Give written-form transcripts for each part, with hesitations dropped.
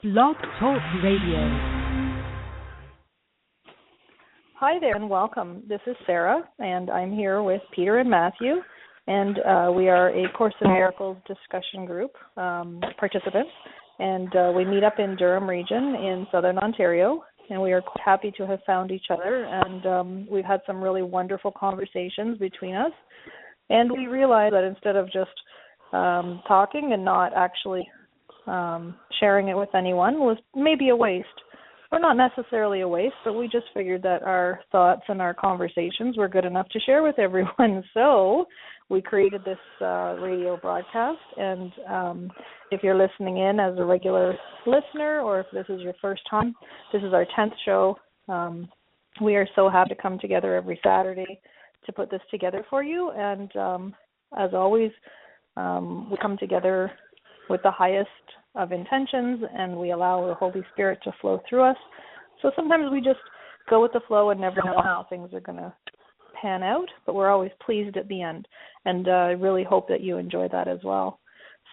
Blog Talk Radio. Hi there and welcome. This is Sarah, and I'm here with Peter and Matthew, and we are a Course in Miracles discussion group participants, and we meet up in Durham region in Southern Ontario, and we are happy to have found each other, and we've had some really wonderful conversations between us, and we realized that instead of just talking and not actually sharing it with anyone was maybe a waste. Or not necessarily a waste, but we just figured that our thoughts and our conversations were good enough to share with everyone. So we created this radio broadcast, and if you're listening in as a regular listener or if this is your first time, this is our 10th show. We are so happy to come together every Saturday to put this together for you, and as always, we come together with the highest of intentions, and we allow the Holy Spirit to flow through us. So sometimes we just go with the flow and never know how things are going to pan out, but we're always pleased at the end, and I really hope that you enjoy that as well.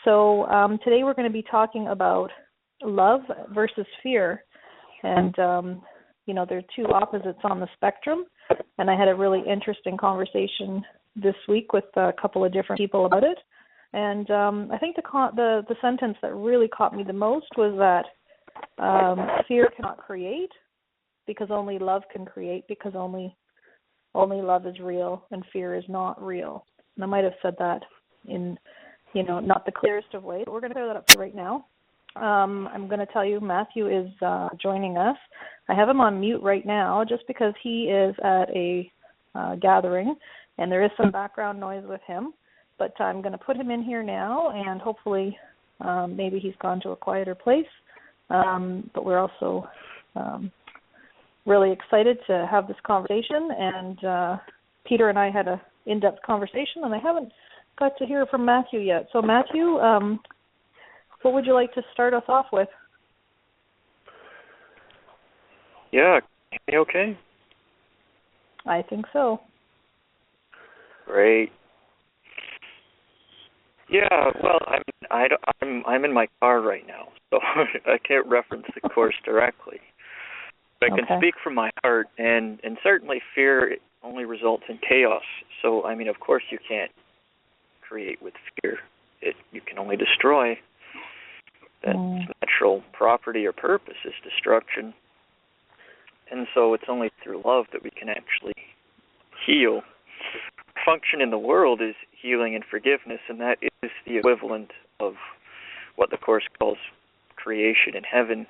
So today we're going to be talking about love versus fear, and there are two opposites on the spectrum, and I had a really interesting conversation this week with a couple of different people about it. And I think the sentence that really caught me the most was that fear cannot create because only love can create, because only love is real and fear is not real. And I might have said that in, not the clearest of ways, but we're going to clear that up for right now. I'm going to tell you Matthew is joining us. I have him on mute right now just because he is at a gathering, and there is some background noise with him. But I'm going to put him in here now, and hopefully maybe he's gone to a quieter place. But we're also really excited to have this conversation. And Peter and I had an in-depth conversation, and I haven't got to hear from Matthew yet. So Matthew, what would you like to start us off with? Yeah, okay? I think so. Great. Yeah, well, I'm in my car right now, so I can't reference the course directly. But I can speak from my heart, and certainly fear only results in chaos. So, of course you can't create with fear. You can only destroy. That's natural property or purpose is destruction. And so it's only through love that we can actually heal. Function in the world is healing and forgiveness, and that is the equivalent of what the Course calls creation in heaven.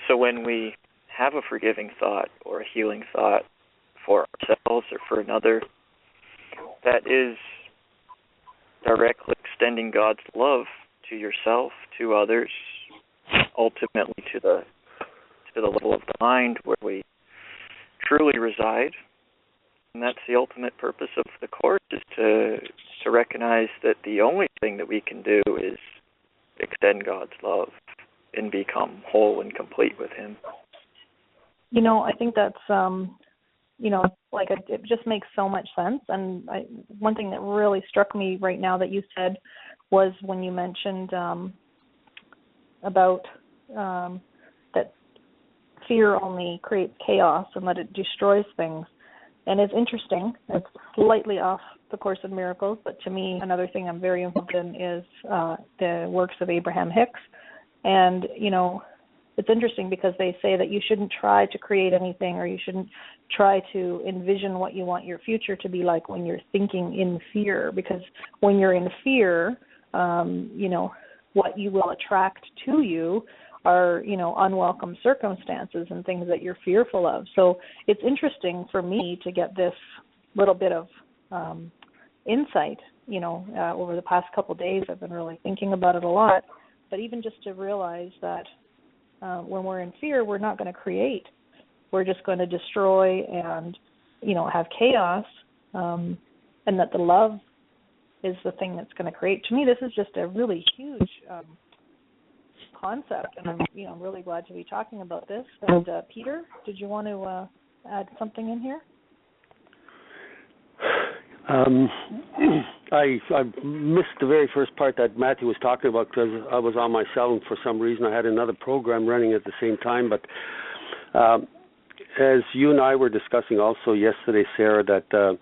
So when we have a forgiving thought or a healing thought for ourselves or for another, that is directly extending God's love to yourself, to others, ultimately to the level of the mind where we truly reside. And that's the ultimate purpose of the Course, is to recognize that the only thing that we can do is extend God's love and become whole and complete with Him. I think that's, it just makes so much sense. And one thing that really struck me right now that you said was when you mentioned about that fear only creates chaos and that it destroys things. And it's interesting. It's slightly off the Course in Miracles, but to me, another thing I'm very involved in is the works of Abraham Hicks. And, it's interesting because they say that you shouldn't try to create anything, or you shouldn't try to envision what you want your future to be like when you're thinking in fear. Because when you're in fear, what you will attract to you are, unwelcome circumstances and things that you're fearful of. So it's interesting for me to get this little bit of insight, over the past couple of days. I've been really thinking about it a lot. But even just to realize that when we're in fear, we're not going to create. We're just going to destroy and, have chaos, and that the love is the thing that's going to create. To me, this is just a really huge concept, and I'm really glad to be talking about this. And Peter, did you want to add something in here? I missed the very first part that Matthew was talking about because I was on my cell and for some reason I had another program running at the same time. But as you and I were discussing also yesterday, Sarah, that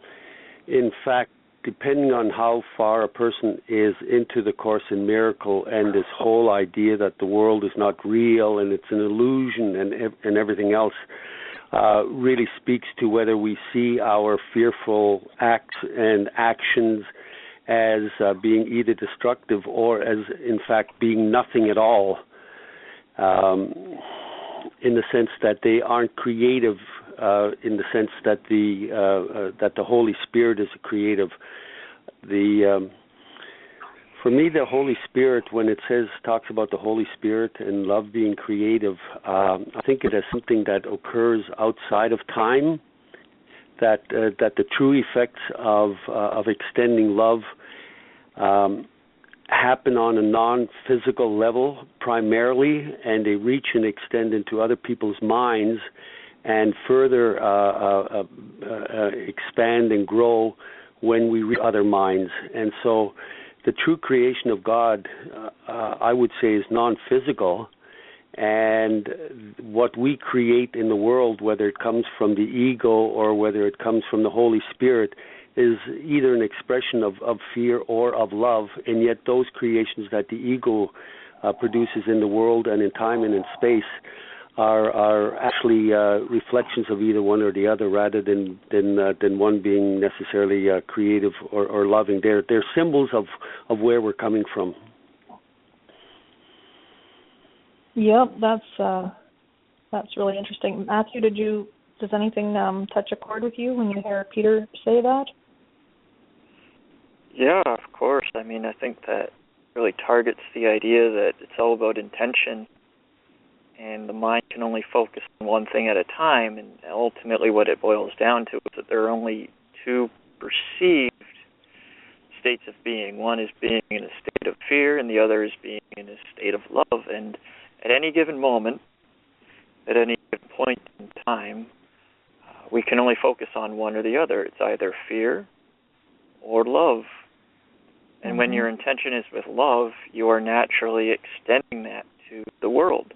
in fact, depending on how far a person is into the Course in Miracle and this whole idea that the world is not real and it's an illusion and everything else, really speaks to whether we see our fearful acts and actions as being either destructive or as, in fact, being nothing at all, in the sense that they aren't creative, in the sense that the Holy Spirit is creative. For me, the Holy Spirit, when it talks about the Holy Spirit and love being creative, I think it is something that occurs outside of time. That the true effects of extending love happen on a non-physical level primarily, and they reach and extend into other people's minds and further expand and grow when we reach other minds. And so the true creation of God, I would say, is non-physical. And what we create in the world, whether it comes from the ego or whether it comes from the Holy Spirit, is either an expression of fear or of love. And yet those creations that the ego produces in the world and in time and in space are actually reflections of either one or the other, rather than one being necessarily creative or loving. They're symbols of where we're coming from. Yep, that's really interesting. Matthew, does anything touch a chord with you when you hear Peter say that? Yeah, of course. I mean, I think that really targets the idea that it's all about intention, and the mind can only focus on one thing at a time, and ultimately what it boils down to is that there are only two perceived states of being. One is being in a state of fear, and the other is being in a state of love. And at any given moment, at any given point in time, we can only focus on one or the other. It's either fear or love. And when your intention is with love, you are naturally extending that to the world.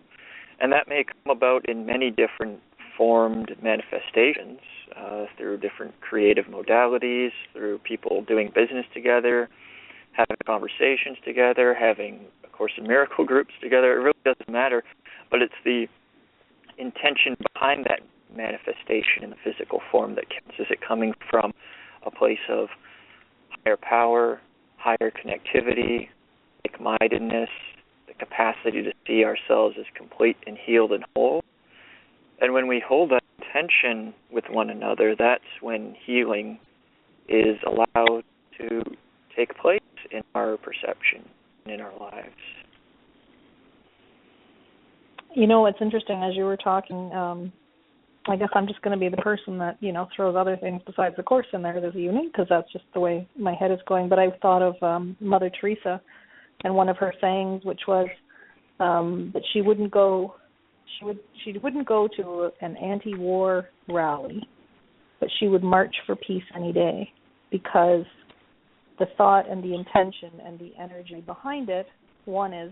And that may come about in many different formed manifestations, through different creative modalities, through people doing business together, having conversations together, having A Course in Miracle groups together. It really doesn't matter, but it's the intention behind that manifestation in the physical form that counts. Is it coming from a place of higher power, higher connectivity, like-mindedness, the capacity to see ourselves as complete and healed and whole? And when we hold that intention with one another, that's when healing is allowed to take place in our perception and in our lives. You know, it's interesting, as you were talking, I guess I'm just going to be the person that, throws other things besides the Course in there that's unique, because that's just the way my head is going. But I've thought of Mother Teresa and one of her sayings, which was that she wouldn't go to an anti-war rally, but she would march for peace any day, because the thought and the intention and the energy behind it, one is,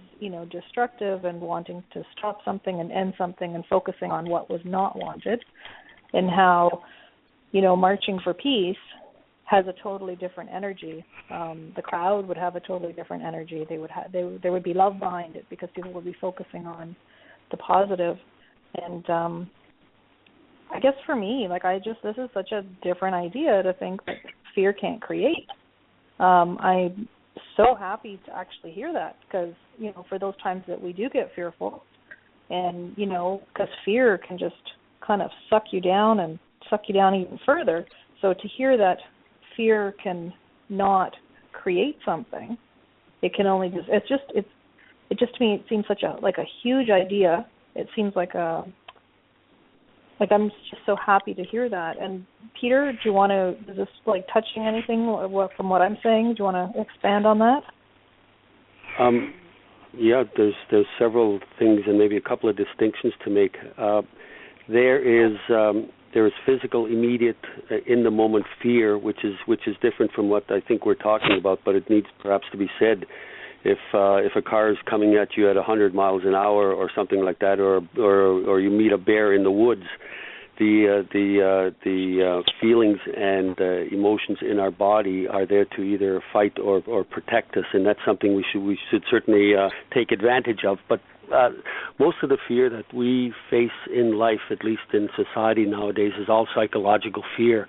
destructive and wanting to stop something and end something and focusing on what was not wanted, and how, marching for peace has a totally different energy. The crowd would have a totally different energy. There would be love behind it, because people would be focusing on the positive. And I guess for me, this is such a different idea to think that fear can't create. I'm so happy to actually hear that, because, for those times that we do get fearful, and, because fear can just kind of suck you down even further. So to hear that fear can not create something, it can only just, it just to me, it seems such a huge idea. It seems like I'm just so happy to hear that. And Peter, is this touching anything from what I'm saying? Do you want to expand on that? Yeah, there's several things and maybe a couple of distinctions to make. There is there is physical, immediate, in the moment fear, which is different from what I think we're talking about, but it needs perhaps to be said. If a car is coming at you at 100 miles an hour or something like that, or you meet a bear in the woods, the feelings and emotions in our body are there to either fight or protect us, and that's something we should certainly take advantage of. But most of the fear that we face in life, at least in society nowadays, is all psychological fear,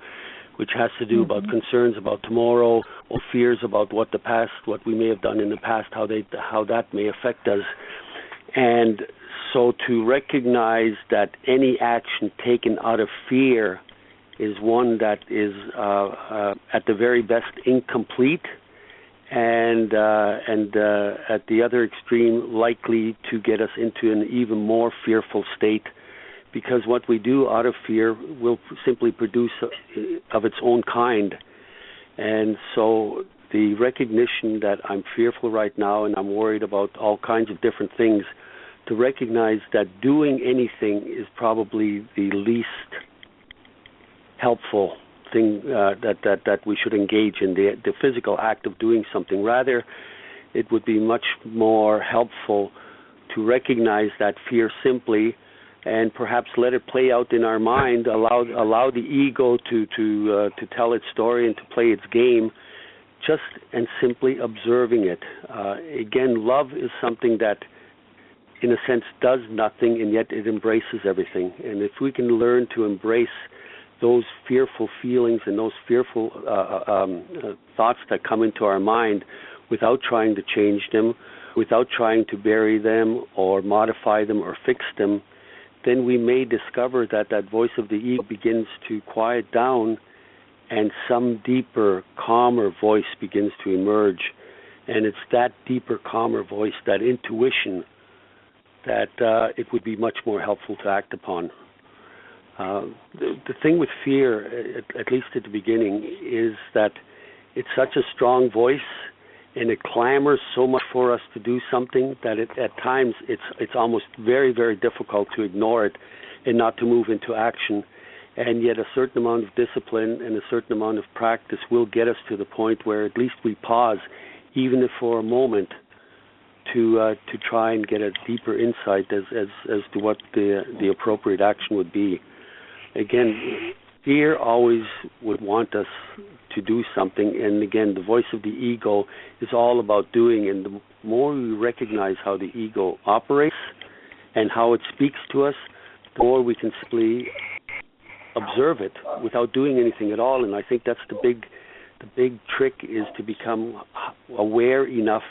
which has to do about concerns about tomorrow, or fears about what we may have done in the past, how that may affect us. And so to recognize that any action taken out of fear is one that is at the very best incomplete, and at the other extreme likely to get us into an even more fearful state, because what we do out of fear will simply produce of its own kind. And so the recognition that I'm fearful right now and I'm worried about all kinds of different things, to recognize that doing anything is probably the least helpful thing that we should engage in, the physical act of doing something. Rather, it would be much more helpful to recognize that fear simply, and perhaps let it play out in our mind, allow the ego to tell its story and to play its game, just and simply observing it. Again, love is something that, in a sense, does nothing, and yet it embraces everything. And if we can learn to embrace those fearful feelings and those fearful thoughts that come into our mind without trying to change them, without trying to bury them or modify them or fix them, then we may discover that voice of the ego begins to quiet down, and some deeper, calmer voice begins to emerge. And it's that deeper, calmer voice, that intuition, that it would be much more helpful to act upon. The thing with fear, at least at the beginning, is that it's such a strong voice, and it clamors so much for us to do something that at times it's almost very, very difficult to ignore it and not to move into action. And yet a certain amount of discipline and a certain amount of practice will get us to the point where at least we pause, even if for a moment, to try and get a deeper insight as to what the appropriate action would be. Again, fear always would want us to do something, and again, the voice of the ego is all about doing, and the more we recognize how the ego operates and how it speaks to us, the more we can simply observe it without doing anything at all. And I think that's the big trick, is to become aware enough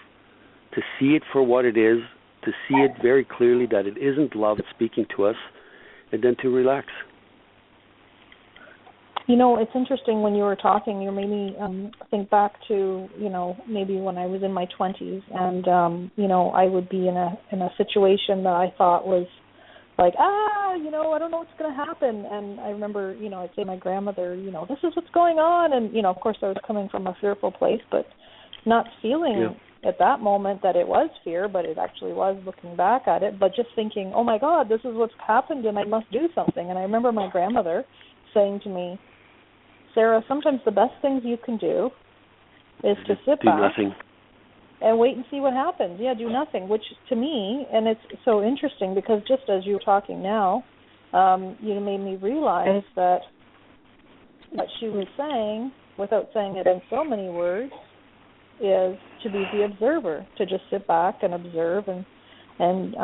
to see it for what it is, to see it very clearly that it isn't love speaking to us, and then to relax. You know, it's interesting when you were talking, you made me think back to, maybe when I was in my 20s, and, I would be in a situation that I thought was like, I don't know what's going to happen. And I remember, I'd say to my grandmother, this is what's going on. And, of course I was coming from a fearful place, but not feeling at that moment that it was fear, but it actually was looking back at it, but just thinking, oh my God, this is what's happened and I must do something. And I remember my grandmother saying to me, Sarah, sometimes the best things you can do is to sit back nothing and wait and see what happens. Yeah, do nothing, which to me, and it's so interesting because just as you're talking now, you made me realize that what she was saying, without saying it in so many words, is to be the observer, to just sit back and observe, and and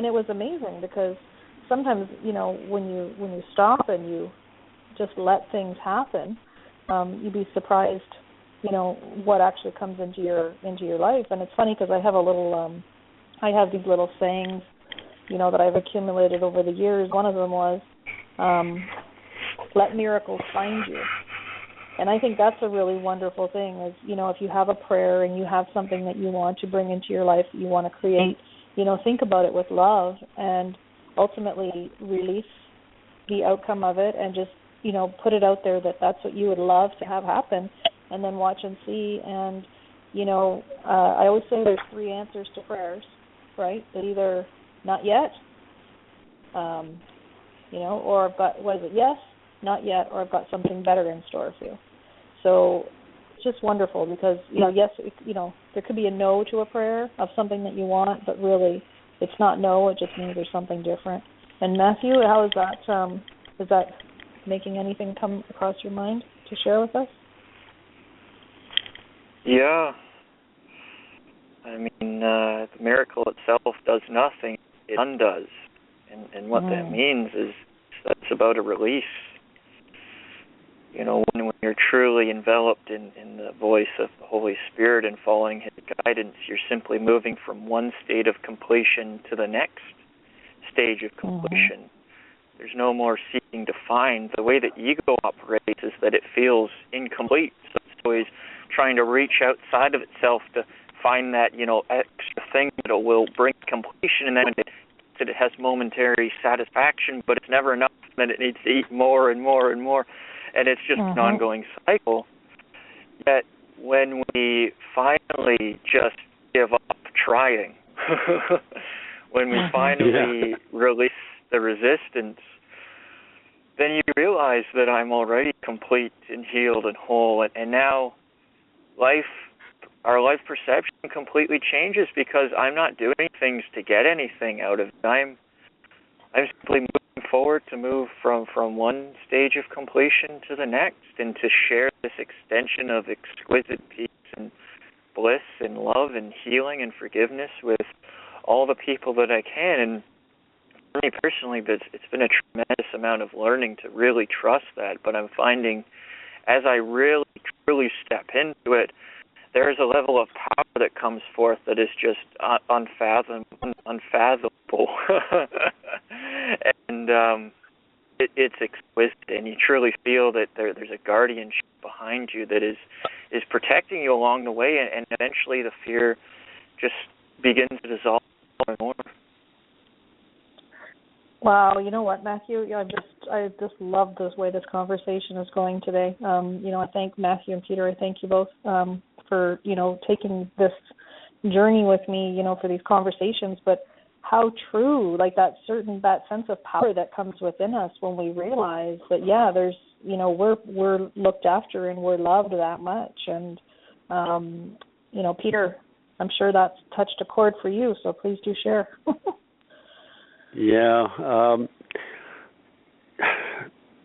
it was amazing because sometimes, when you stop and you just let things happen, you'd be surprised, what actually comes into your life. And it's funny because I have these little sayings, that I've accumulated over the years. One of them was, let miracles find you. And I think that's a really wonderful thing is, if you have a prayer and you have something that you want to bring into your life that you want to create, think about it with love and ultimately release the outcome of it and just, put it out there that that's what you would love to have happen, and then watch and see. And, I always say there's 3 answers to prayers, right? That either not yet, or but was it yes, not yet, or I've got something better in store for you. So it's just wonderful because, yes, there could be a no to a prayer of something that you want, but really it's not no, it just means there's something different. And Matthew, how is that making anything come across your mind to share with us? Yeah. I mean, the miracle itself does nothing, it undoes. And what that means is that's about a release. When you're truly enveloped in the voice of the Holy Spirit and following His guidance, you're simply moving from one state of completion to the next stage of completion. There's no more seeking to find. The way that ego operates is that it feels incomplete, so it's always trying to reach outside of itself to find that, extra thing that will bring completion, and then it has momentary satisfaction, but it's never enough, and then it needs to eat more and more and more. And it's just an ongoing cycle. Yet when we finally just give up trying, when we finally release the resistance, then you realize that I'm already complete and healed and whole. And now our life perception completely changes because I'm not doing things to get anything out of it. I'm simply moving forward to move from one stage of completion to the next and to share this extension of exquisite peace and bliss and love and healing and forgiveness with all the people that I can. And for me personally, it's been a tremendous amount of learning to really trust that. But I'm finding as I really, truly step into it, there is a level of power that comes forth that is just unfathomable. And it's exquisite, and you truly feel that there's a guardianship behind you that is protecting you along the way, and eventually the fear just begins to dissolve more and more. Wow, you know what, Matthew? I just love the way this conversation is going today. I thank Matthew and Peter. I thank you both for taking this journey with me, for these conversations. But how true, like that sense of power that comes within us when we realize that there's we're looked after and we're loved that much. And Peter, I'm sure that's touched a chord for you. So please do share. Yeah.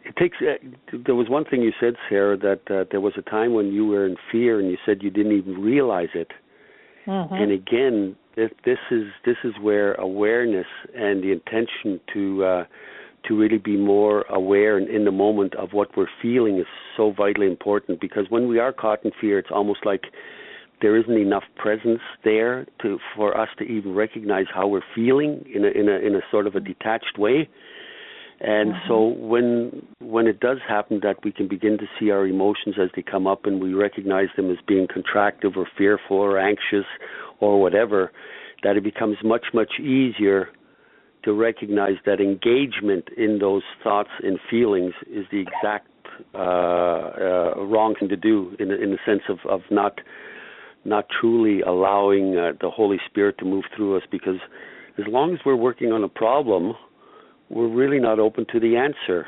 It takes. There was one thing you said, Sarah, that there was a time when you were in fear, and you said you didn't even realize it. And again, this is where awareness and the intention to really be more aware and in the moment of what we're feeling is so vitally important. Because when we are caught in fear, it's almost like there isn't enough presence there for us to even recognize how we're feeling in a sort of a detached way. And so when it does happen that we can begin to see our emotions as they come up and we recognize them as being contractive or fearful or anxious or whatever, that it becomes much, much easier to recognize that engagement in those thoughts and feelings is the exact wrong thing to do in the sense of not truly allowing the Holy Spirit to move through us, because as long as we're working on a problem, we're really not open to the answer.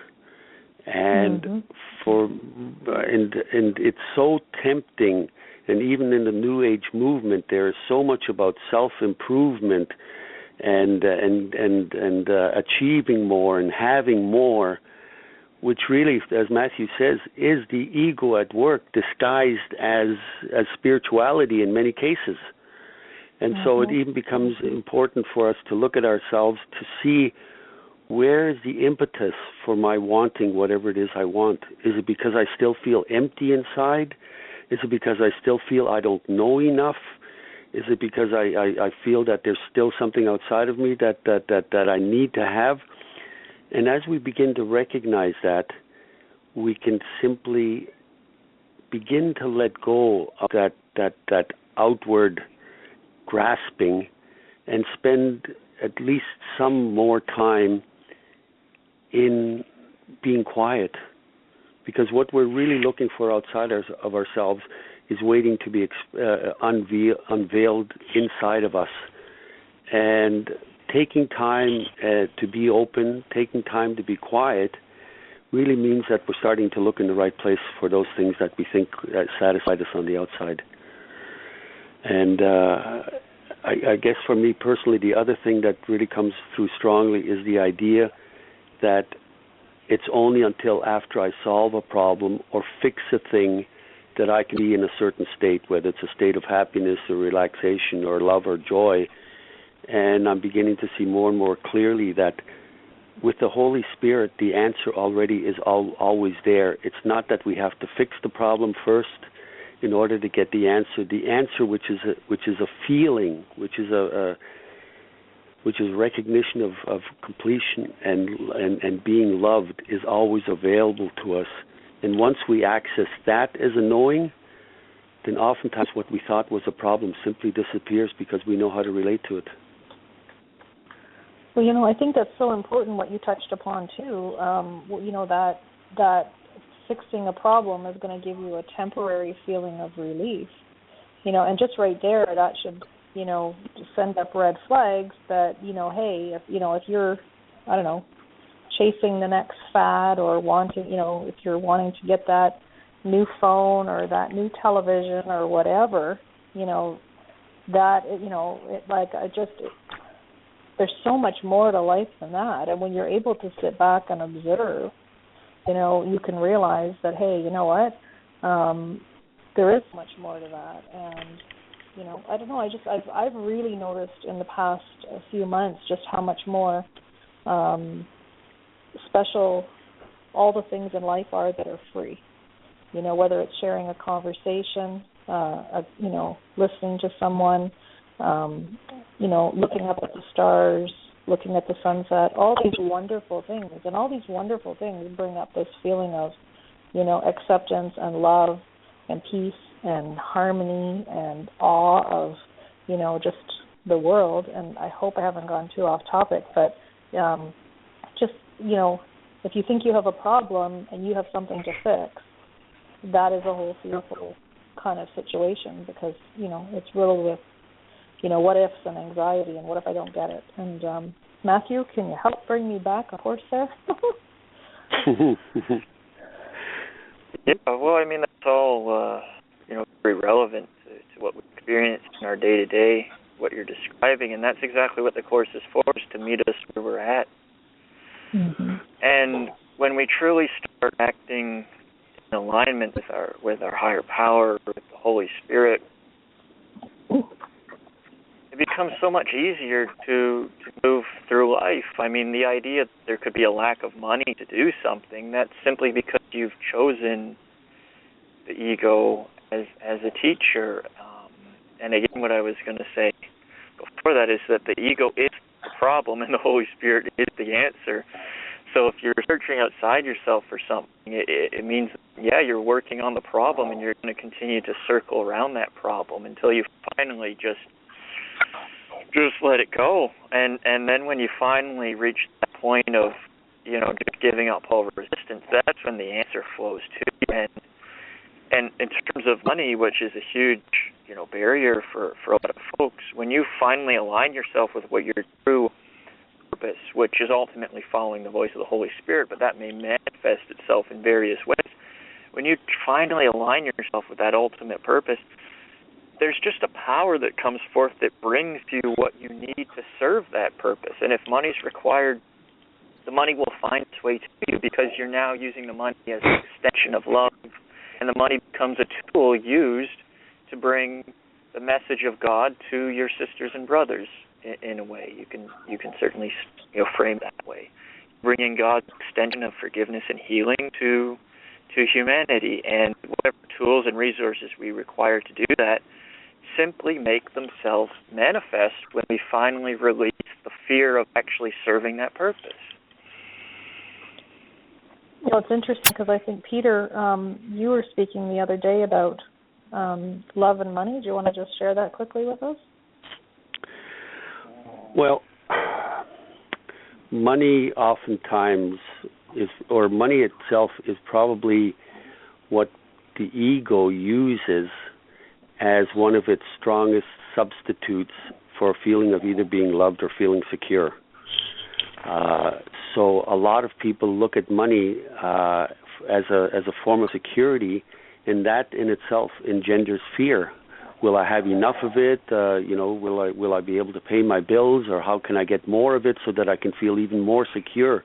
And and it's so tempting, and even in the New Age movement, there is so much about self-improvement and achieving more and having more, which really, as Matthew says, is the ego at work disguised as spirituality in many cases. And so it even becomes important for us to look at ourselves to see, where is the impetus for my wanting whatever it is I want? Is it because I still feel empty inside? Is it because I still feel I don't know enough? Is it because I feel that there's still something outside of me that I need to have? And as we begin to recognize that, we can simply begin to let go of that outward grasping and spend at least some more time in being quiet. Because what we're really looking for outside of ourselves is waiting to be unveiled inside of us. And taking time to be open, taking time to be quiet, really means that we're starting to look in the right place for those things that we think satisfied us on the outside. And I guess for me personally, the other thing that really comes through strongly is the idea that it's only until after I solve a problem or fix a thing that I can be in a certain state, whether it's a state of happiness or relaxation or love or joy. And I'm beginning to see more and more clearly that with the Holy Spirit, the answer already is always there. It's not that we have to fix the problem first in order to get the answer. The answer, which is a feeling, which is recognition of completion and being loved, is always available to us. And once we access that as a knowing, then oftentimes what we thought was a problem simply disappears because we know how to relate to it. Well, I think that's so important what you touched upon too. That fixing a problem is going to give you a temporary feeling of relief. And just right there, that should, send up red flags that, hey, if you're, I don't know, chasing the next fad or wanting, if you're wanting to get that new phone or that new television or whatever, there's so much more to life than that. And when you're able to sit back and observe, you can realize that, hey, you know what, there is much more to that. And, I don't know, I've really noticed in the past few months just how much more special all the things in life are that are free. Whether it's sharing a conversation, listening to someone, looking up at the stars, looking at the sunset, all these wonderful things. And all these wonderful things bring up this feeling of, acceptance and love and peace and harmony and awe of, just the world. And I hope I haven't gone too off topic, but if you think you have a problem and you have something to fix, that is a whole fearful kind of situation because, it's riddled with, what ifs and anxiety and what if I don't get it. And Matthew, can you help bring me back a horse there? Yeah, well, that's all, very relevant to what we experience in our day-to-day, what you're describing, and that's exactly what the Course is for, is to meet us where we're at. Mm-hmm. And when we truly start acting in alignment with our higher power, with the Holy Spirit, it becomes so much easier to move through life. The idea that there could be a lack of money to do something, that's simply because you've chosen the ego as a teacher. And again, what I was going to say before that is that the ego is the problem and the Holy Spirit is the answer. So if you're searching outside yourself for something, it means, you're working on the problem and you're going to continue to circle around that problem until you finally just let it go. And then when you finally reach that point of, just giving up all resistance, that's when the answer flows to you. And in terms of money, which is a huge, barrier for a lot of folks, when you finally align yourself with what your true purpose, which is ultimately following the voice of the Holy Spirit, but that may manifest itself in various ways. When you finally align yourself with that ultimate purpose, there's just a power that comes forth that brings you what you need to serve that purpose. And if money's required, the money will find its way to you because you're now using the money as an extension of love, and the money becomes a tool used to bring the message of God to your sisters and brothers in a way. You can certainly frame that way. Bringing God's extension of forgiveness and healing to humanity, and whatever tools and resources we require to do that simply make themselves manifest when we finally release the fear of actually serving that purpose. It's interesting because I think, Peter, you were speaking the other day about love and money. Do you want to just share that quickly with us? Well, money oftentimes or money itself is probably what the ego uses as one of its strongest substitutes for a feeling of either being loved or feeling secure. So a lot of people look at money as a form of security, and that in itself engenders fear. Will I have enough of it? Will I be able to pay my bills, or how can I get more of it so that I can feel even more secure?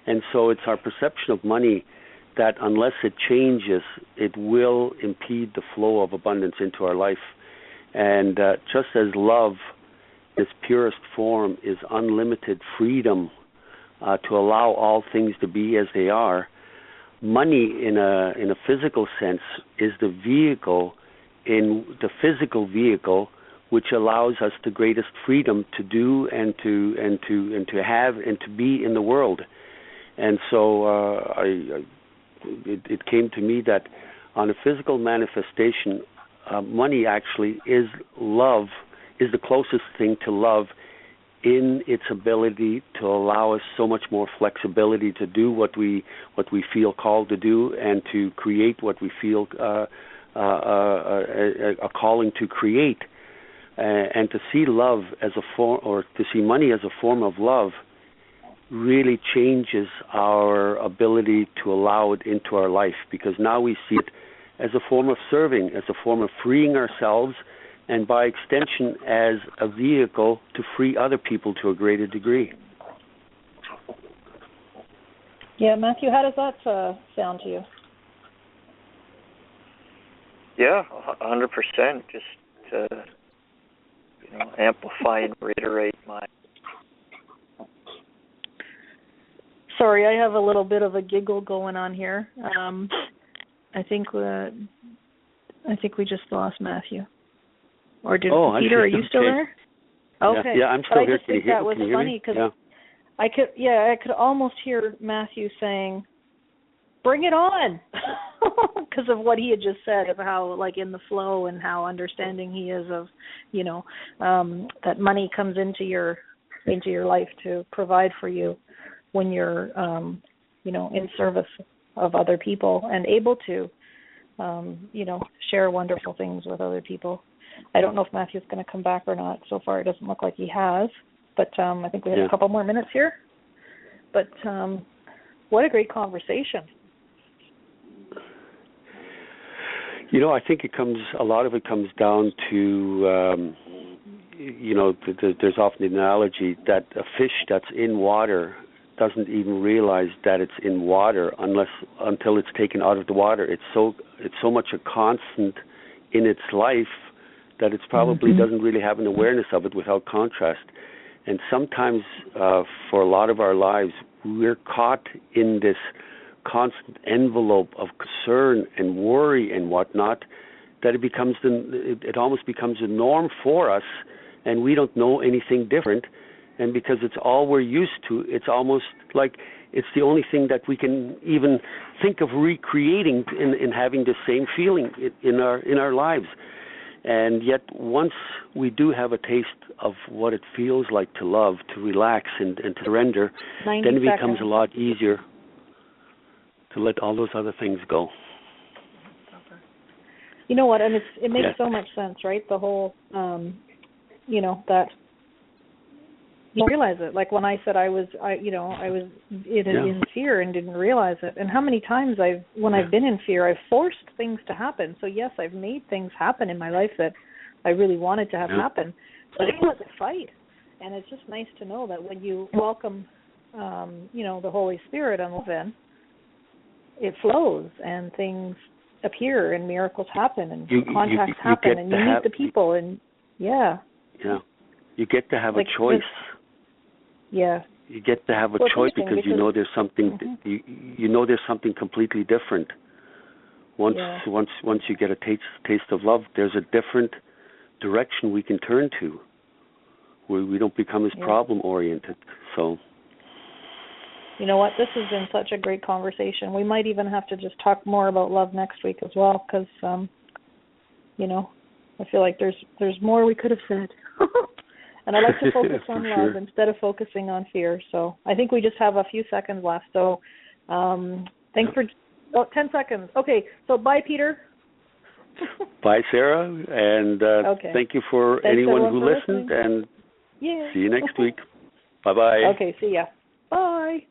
And so it's our perception of money that unless it changes, it will impede the flow of abundance into our life. And just as love, its purest form, is unlimited freedom to allow all things to be as they are, money in a physical sense is the physical vehicle which allows us the greatest freedom to do and to have and to be in the world. And so it came to me that on a physical manifestation, money actually is love, is the closest thing to love in its ability to allow us so much more flexibility to do what we feel called to do, and to create what we feel a calling to create, and to see love as a form, or to see money as a form of love, really changes our ability to allow it into our life, because now we see it as a form of serving, as a form of freeing ourselves, and by extension as a vehicle to free other people to a greater degree. Yeah, Matthew, how does that sound to you? Yeah, 100%. Just to, amplify and reiterate my. Sorry, I have a little bit of a giggle going on here. I think we just lost Matthew. Or did Peter? Are you still there? Okay. Yeah, I'm still here. I just think that was funny because I could almost hear Matthew saying, "Bring it on," because of what he had just said, of how in the flow and how understanding he is of, that money comes into your life to provide for you when you're in service of other people and able to share wonderful things with other people. I don't know if Matthew's going to come back or not. So far, it doesn't look like he has. But I think we have a couple more minutes here. But what a great conversation. I think a lot of it comes down to, there's often the analogy that a fish that's in water doesn't even realize that it's in water until it's taken out of the water. It's so much a constant in its life that it probably doesn't really have an awareness of it without contrast. And sometimes for a lot of our lives, we're caught in this constant envelope of concern and worry and whatnot, that it almost becomes a norm for us, and we don't know anything different. And because it's all we're used to, it's almost like it's the only thing that we can even think of recreating in having the same feeling in our lives. And yet, once we do have a taste of what it feels like to love, to relax, and to surrender, then it becomes a lot easier to let all those other things go. You know what? And it makes so much sense, right? The whole, that you realize it. Like when I said I was in fear and didn't realize it. And how many times when I've been in fear, I've forced things to happen. So yes, I've made things happen in my life that I really wanted to have happen, but it was a fight. And it's just nice to know that when you welcome, the Holy Spirit and then it flows and things appear and miracles happen and contacts happen and you meet the people and you get to have a choice. Yeah. You get to have a choice because you know there's something there's something completely different. Once you get a taste of love, there's a different direction we can turn to, where we don't become as problem oriented. So you know what? This has been such a great conversation. We might even have to just talk more about love next week as well, because I feel like there's more we could have said. And I like to focus on love instead of focusing on fear. So I think we just have a few seconds left. So thanks for 10 seconds. Okay, so bye, Peter. Bye, Sarah, and thank you for Thanks anyone who for listened, listening. and see you next week. Bye-bye. Okay, see ya. Bye.